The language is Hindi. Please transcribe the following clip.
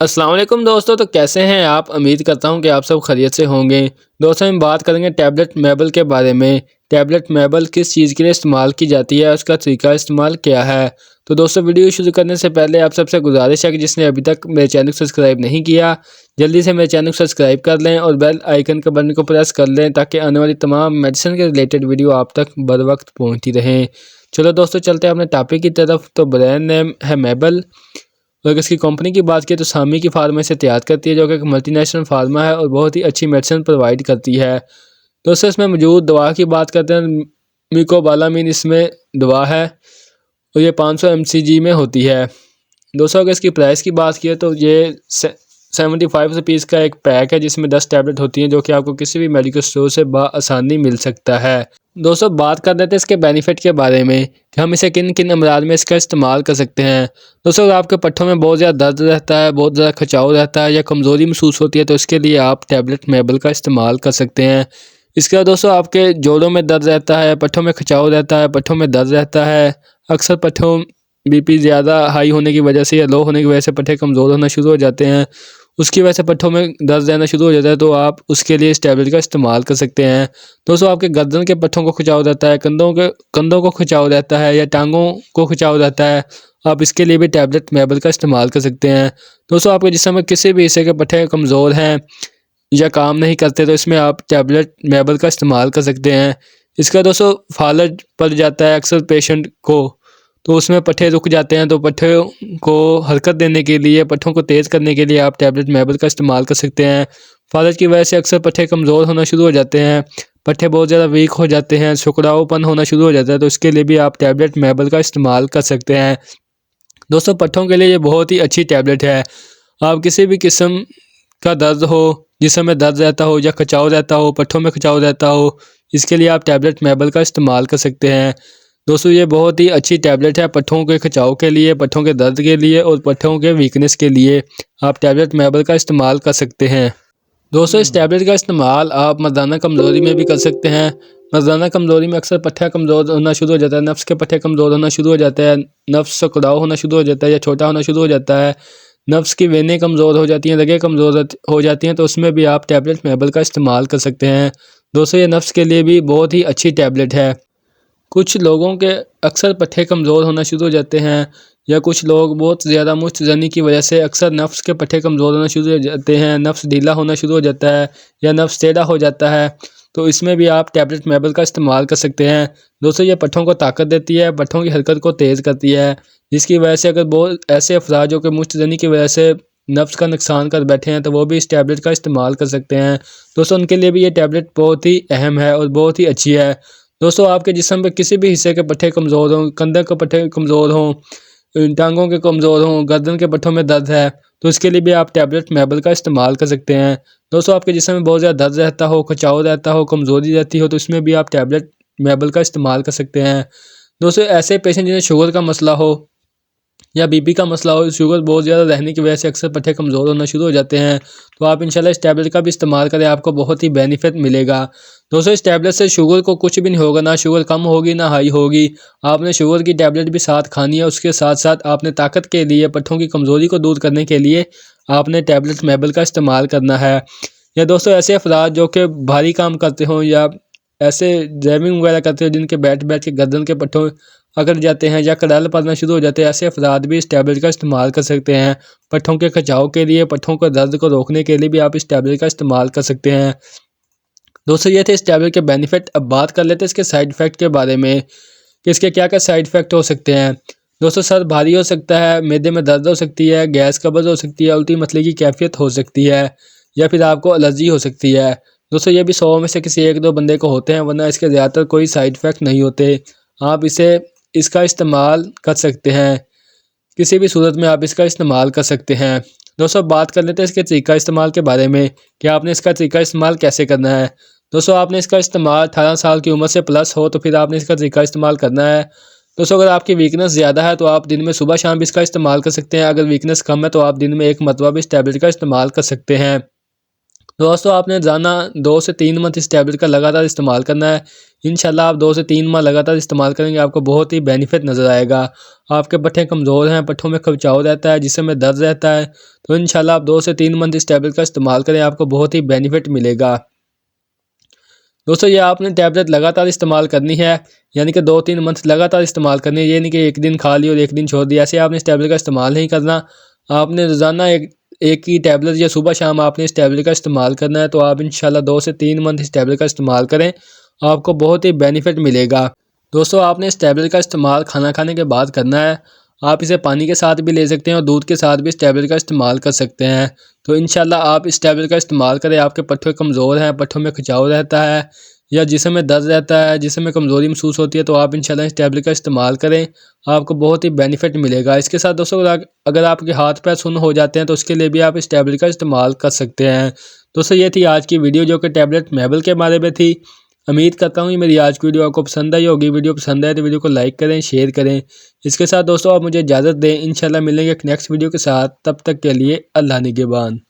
अस्सलाम वालेकुम दोस्तों। तो कैसे हैं आप? उम्मीद करता हूं कि आप सब खैरियत से होंगे। दोस्तों हम बात करेंगे टैबलेट मेबल के बारे में। टैबलेट मेबल किस चीज़ के लिए इस्तेमाल की जाती है, उसका तरीका इस्तेमाल क्या है। तो दोस्तों वीडियो शुरू करने से पहले आप सबसे गुजारिश है कि जिसने अभी तक मेरे चैनल को सब्सक्राइब नहीं किया, जल्दी से मेरे चैनल को सब्सक्राइब कर लें और बेल आइकन के बटन को प्रेस कर लें ताकि आने वाली तमाम मेडिसिन के रिलेटेड वीडियो आप तक बर वक्त पहुँचती रहें। चलो दोस्तों चलते हैं अपने टॉपिक की तरफ। तो ब्रांड नेम है मेबल। अगर इसकी कंपनी की बात करें तो सामी की फार्मा से तैयार करती है, जो कि एक मल्टीनेशनल फार्मा है और बहुत ही अच्छी मेडिसिन प्रोवाइड करती है। दोस्तों इसमें मौजूद दवा की बात करते हैं, मिकोबालामिन इसमें दवा है और ये 500 mcg में होती है। दोस्तों अगर इसकी प्राइस की बात की तो ये 75 रुपीज़ का एक पैक है जिसमें 10 टैबलेट होती हैं, जो कि आपको किसी भी मेडिकल स्टोर से बआसानी मिल सकता है। दोस्तों बात कर लेते हैं इसके बेनिफिट के बारे में कि हम इसे किन किन अमराज में इसका इस्तेमाल कर सकते हैं। दोस्तों अगर आपके पट्ठों में बहुत ज़्यादा दर्द रहता है, बहुत ज़्यादा खिंचाव रहता है या कमज़ोरी महसूस होती है तो इसके लिए आप टैबलेट मेबल का इस्तेमाल कर सकते हैं। इसके बाद दोस्तों आपके जोड़ों में दर्द रहता है, पट्ठों में खिंचाव रहता है, पट्ठों में दर्द रहता है, अक्सर पट्ठों बीपी ज़्यादा हाई होने की वजह से या लो होने की वजह से पट्ठे कमज़ोर होना शुरू हो जाते हैं, उसकी वजह से पट्ठों में दर्द रहना शुरू हो जाता है, तो आप उसके लिए इस टैबलेट का इस्तेमाल कर सकते हैं। दोस्तों आपके गर्दन के पट्ठों को खिंचाव रहता है, कंधों को खिंचाव रहता है या टांगों को खिंचाव रहता है, आप इसके लिए भी टैबलेट मेबल का इस्तेमाल कर सकते हैं। दोस्तों आपके जिस्म में किसी भी हिस्से के पट्ठे कमज़ोर हैं या काम नहीं करते तो इसमें आप टैबलेट मेबल का इस्तेमाल कर सकते हैं। इसका दोस्तों फालज पड़ जाता है अक्सर पेशेंट को, तो उसमें पट्ठे रुक जाते हैं, तो पट्ठों को हरकत देने के लिए, पट्ठों को तेज़ करने के लिए आप टैबलेट मेबल का इस्तेमाल कर सकते हैं। फालज की वजह से अक्सर पट्ठे कमज़ोर होना शुरू हो जाते हैं, पट्ठे बहुत ज़्यादा वीक हो जाते हैं, सुकड़ाऊपन होना शुरू हो जाता है, तो इसके लिए भी आप टैबलेट मेबल का इस्तेमाल कर सकते हैं। दोस्तों पट्ठों के लिए ये बहुत ही अच्छी टैबलेट है। आप किसी भी किस्म का दर्द हो, जिसमें में दर्द रहता हो या खिंचाव रहता हो, पट्ठों में खिंचाव रहता हो, इसके लिए आप टैबलेट मेबल का इस्तेमाल कर सकते हैं। दोस्तों ये बहुत ही अच्छी टैबलेट है पट्ठों के खिंचाव के लिए, पट्ठों के दर्द के लिए और पट्ठों के वीकनेस के लिए आप टैबलेट मेबल का इस्तेमाल कर सकते हैं। दोस्तों इस टैबलेट का इस्तेमाल आप मर्दाना कमज़ोरी में भी कर सकते हैं। मर्दाना कमज़ोरी में अक्सर पट्ठा कमज़ोर होना शुरू हो जाता है, नफ्स के पट्ठे कमज़ोर होना शुरू हो जाता है, नफ्स सिकुड़ाव होना शुरू हो जाता है या छोटा होना शुरू हो जाता है, नफ्स की वेनें कमज़ोर हो जाती हैं, रगें कमज़ोर हो जाती हैं, तो उसमें भी आप टैबलेट मेबल का इस्तेमाल कर सकते हैं। दोस्तों ये नफ्स के लिए भी बहुत ही अच्छी टैबलेट है। कुछ लोगों के अक्सर पट्ठे कमज़ोर होना शुरू हो जाते हैं या कुछ लोग बहुत ज़्यादा मुश्तज़नी की वजह से अक्सर नफ्स के पट्ठे कमज़ोर होना शुरू हो जाते हैं, नफ्स ढीला होना शुरू हो जाता है या नफ्स टेढ़ा हो जाता है, तो इसमें भी आप टैबलेट मेबल का इस्तेमाल कर सकते हैं। दोस्तों ये पट्ठों को ताकत देती है, पट्ठों की हरकत को तेज़ करती है, जिसकी वजह से अगर बहुत ऐसे अफराद जो कि मुश्तज़नी की वजह से नफ्स का नुकसान कर बैठे हैं तो वो भी इस टैबलेट का इस्तेमाल कर सकते हैं। दोस्तों उनके लिए भी ये टैबलेट बहुत ही अहम है और बहुत ही अच्छी है। दोस्तों आपके जिस्म पे किसी भी हिस्से के पट्ठे कमज़ोर हों, कंधे के पट्ठे कमज़ोर हों, टांगों के कमज़ोर हों, गर्दन के पट्ठों में दर्द है, तो इसके लिए भी आप टैबलेट मेबल का इस्तेमाल कर सकते हैं। दोस्तों आपके जिस्म में बहुत ज़्यादा दर्द रहता हो, खिंचाव रहता हो, कमज़ोरी रहती हो, तो इसमें भी आप टैबलेट मेबल का इस्तेमाल कर सकते हैं। दोस्तों ऐसे पेशेंट जिन्हें शुगर का मसला हो या बीपी का मसला हो, शुगर बहुत ज़्यादा रहने की वजह से अक्सर पट्ठे कमज़ोर होना शुरू हो जाते हैं, तो आप इंशाल्लाह इस टैबलेट का भी इस्तेमाल करें, आपको बहुत ही बेनिफिट मिलेगा। दोस्तों इस टैबलेट से शुगर को कुछ भी नहीं होगा, ना शुगर कम होगी ना हाई होगी। आपने शुगर की टैबलेट भी साथ खानी है, उसके साथ साथ आपने ताकत के लिए, पट्ठों की कमज़ोरी को दूर करने के लिए आपने टैबलेट मेबल का इस्तेमाल करना है। या दोस्तों ऐसे अफराद जो कि भारी काम करते हों या ऐसे ड्राइविंग वगैरह करते हो जिनके बैठ बैठ के गर्दन के पट्ठों अकड़ जाते हैं या कड़ाल पड़ना शुरू हो जाते हैं, ऐसे अफराद भी इस टैबलेट का इस्तेमाल कर सकते हैं। पट्ठों के खिंचाव के लिए, पट्ठों के दर्द को रोकने के लिए भी आप इस टैबलेट का इस्तेमाल कर सकते हैं। दोस्तों ये थे इस टैबलेट के बेनिफिट। अब बात कर लेते हैं इसके साइड इफ़ेक्ट के बारे में कि इसके क्या क्या साइड इफ़ेक्ट हो सकते हैं। दोस्तों सर भारी हो सकता है, मैदे में दर्द हो सकती है, गैस कब्ज़ हो सकती है, उल्टी मतली की कैफियत हो सकती है या फिर आपको एलर्जी हो सकती है। दोस्तों ये भी 100 में से किसी एक दो बंदे को होते हैं, वरना इसके ज़्यादातर कोई साइड इफ़ेक्ट नहीं होते। आप इसका इस्तेमाल कर सकते हैं, किसी भी सूरत में आप इसका इस्तेमाल कर सकते हैं। दोस्तों बात कर लेते हैं इसके तरीका इस्तेमाल के बारे में कि आपने इसका तरीका इस्तेमाल कैसे करना है। दोस्तों आपने इसका इस्तेमाल 18 साल की उम्र से प्लस हो तो फिर आपने इसका तरीका इस्तेमाल करना है। दोस्तों अगर आपकी वीकनेस ज़्यादा है तो आप दिन में सुबह शाम भी इसका इस्तेमाल कर सकते हैं। अगर वीकनेस कम है तो आप दिन में एक मरतबा भी इस टैबलेट का इस्तेमाल कर सकते हैं। दोस्तों आपने रोज़ाना 2 से 3 मंथ इस टैबलेट का लगातार इस्तेमाल करना है। इंशाल्लाह आप 2 से 3 माह लगातार इस्तेमाल करेंगे, आपको बहुत ही बेनिफिट नज़र आएगा। आपके पट्ठे कमज़ोर हैं, पट्ठों में खिंचाव रहता है, जिस्म में दर्द रहता है, तो इंशाल्लाह आप 2 से 3 मंथ इस टैबलेट का इस्तेमाल करें, आपको बहुत ही बेनिफिट मिलेगा। दोस्तों ये आपने टैबलेट लगातार इस्तेमाल करनी है, यानी कि 2-3 मंथ लगातार इस्तेमाल करनी है। ये नहीं कि एक दिन खा ली और एक दिन छोड़ दिया, ऐसे आपने इस टैबलेट का इस्तेमाल नहीं करना। आपने रोज़ाना एक ही टैबलेट या सुबह शाम आपने इस टैबलेट का इस्तेमाल करना है। तो आप इंशाल्लाह 2 से 3 मंथ इस टैबलेट का इस्तेमाल करें, आपको बहुत ही बेनिफिट मिलेगा। दोस्तों आपने इस टैबलेट का इस्तेमाल खाना खाने के बाद करना है। आप इसे पानी के साथ भी ले सकते हैं और दूध के साथ भी इस टैबलेट का इस्तेमाल कर सकते हैं। तो इंशाल्लाह आप इस टैबलेट का इस्तेमाल करें। आपके पट्ठे कमज़ोर हैं, पट्ठों में खिंचाव रहता है या जिस्म में दर्द रहता है, जिस्म में कमज़ोरी महसूस होती है, तो आप इंशाल्लाह इस टैबलेट का इस्तेमाल करें, आपको बहुत ही बेनिफिट मिलेगा। इसके साथ दोस्तों अगर आपके हाथ पैर सुन्न हो जाते हैं तो उसके लिए भी आप इस टैबलेट का इस्तेमाल कर सकते हैं। दोस्तों ये थी आज की वीडियो जो कि टैबलेट मेबल के बारे में थी। उम्मीद करता हूँ मेरी आज की वीडियो आपको पसंद आई होगी। वीडियो पसंद आए तो वीडियो को लाइक करें, शेयर करें। इसके साथ दोस्तों आप मुझे इजाज़त दें, इंशाल्लाह मिलेंगे एक नेक्स्ट वीडियो के साथ। तब तक के लिए अल्लाह निगहबान।